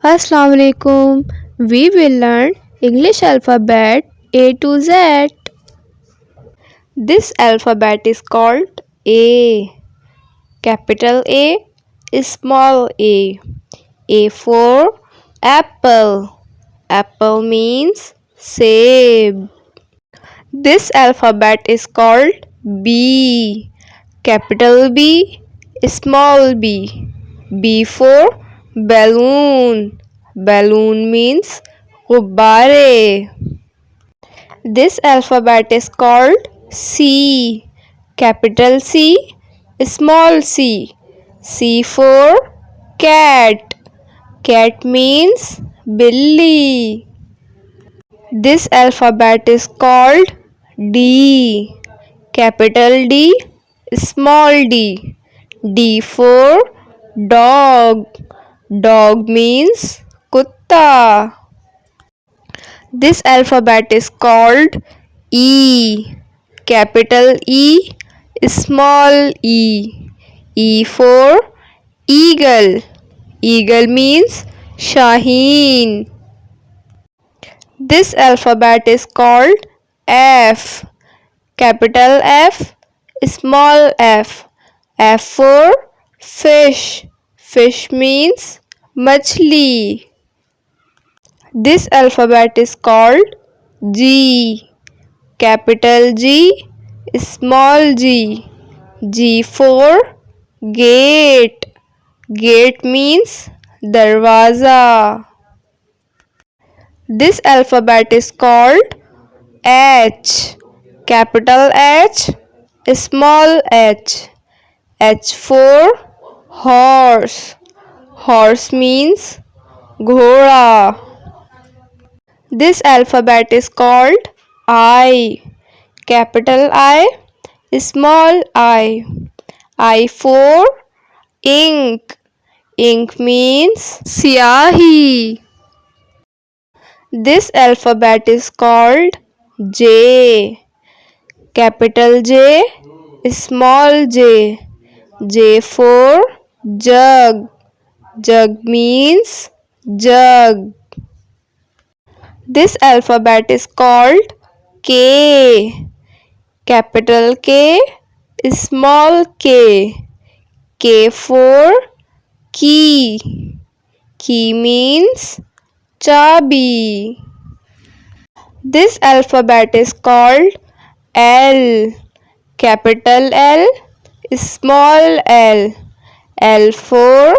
Assalamu alaikum. We will learn English alphabet A to Z. This alphabet is called A. Capital A, small a. A for apple. Apple means save. This alphabet is called B. Capital B, small b. B for balloon. Balloon means gubbare. This alphabet is called C. Capital C, small c. C for cat. Cat means billy. This alphabet is called D. Capital D, small d. D for dog. Dog means kutta. This alphabet is called E. Capital E, small e. E for eagle. Eagle means Shaheen. This alphabet is called F. Capital F, small f. F for fish. Fish means machli. This alphabet is called G. Capital G, small g. G for gate. Gate means darwaza. This alphabet is called H. Capital H, small h. H for horse. Horse means ghoda. This alphabet is called I. Capital I, small I. I for ink. Ink means siyahi. This alphabet is called J. Capital J, small j. J for jug. Jug means jug. This alphabet is called K. Capital K, small k. K for key. Key means chabi. This alphabet is called L. Capital L, small l. L for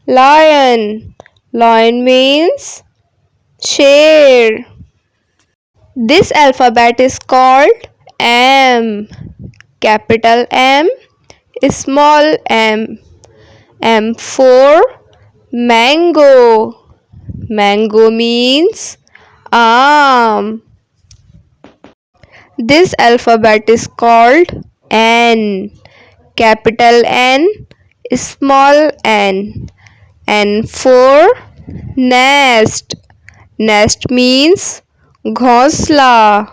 lion. Lion means sher. This alphabet is called M. Capital M, small m. M for mango. Mango means aam. This alphabet is called N. Capital N, small n. N for nest. Nest means ghosla.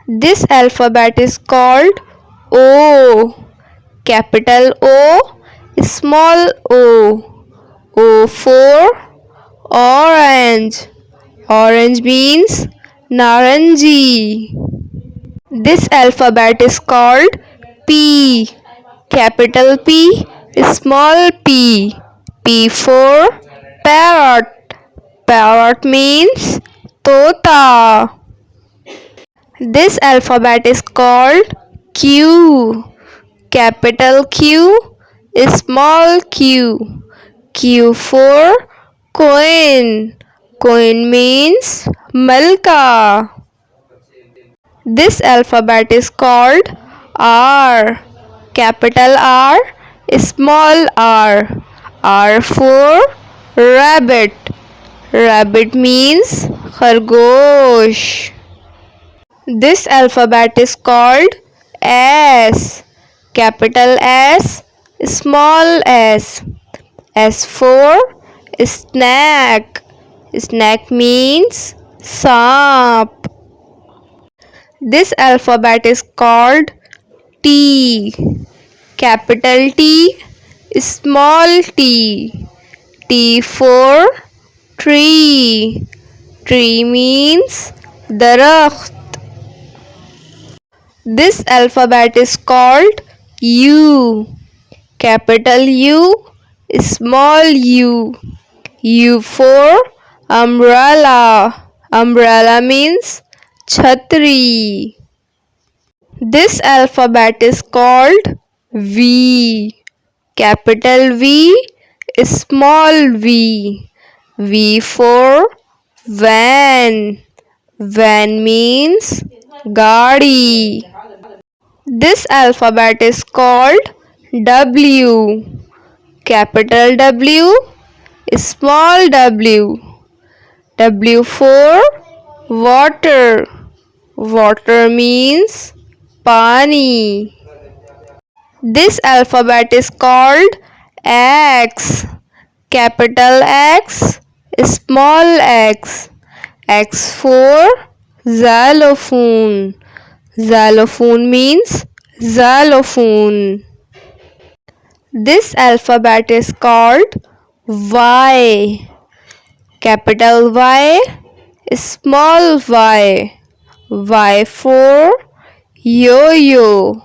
This alphabet is called O. Capital O, small o. O for orange. Orange means naranji. This alphabet is called P. Capital P, small p. P for parrot. Parrot means tota. This alphabet is called Q. Capital Q, small q. Q for coin. Coin means malka. This alphabet is called R. Capital R, small r. R for rabbit. Rabbit means khargosh. This alphabet is called S. Capital S, small s. S for snack. Snack means saap. This alphabet is called T. Capital T, small t. T for tree. Tree means darakht. This alphabet is called U. Capital U, small u. U for umbrella. Umbrella means chhatri. This alphabet is called V. Capital V, small v. V for van. Van means gaadi. This alphabet is called W. Capital W, small w. W for water. Water means pani. This alphabet is called X. Capital X, small x. X for xylophone. Xylophone means xylophone. This alphabet is called Y. Capital Y, small y. Y for yo-yo.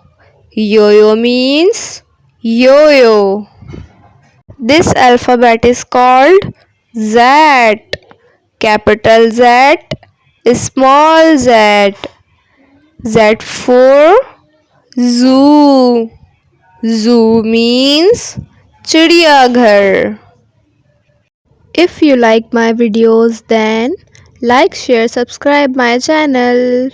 Yo-yo means yo-yo. This alphabet is called Z. Capital Z, small z. Z for zoo. Zoo means चिड़ियाघर. If you like my videos, then like, share, subscribe my channel.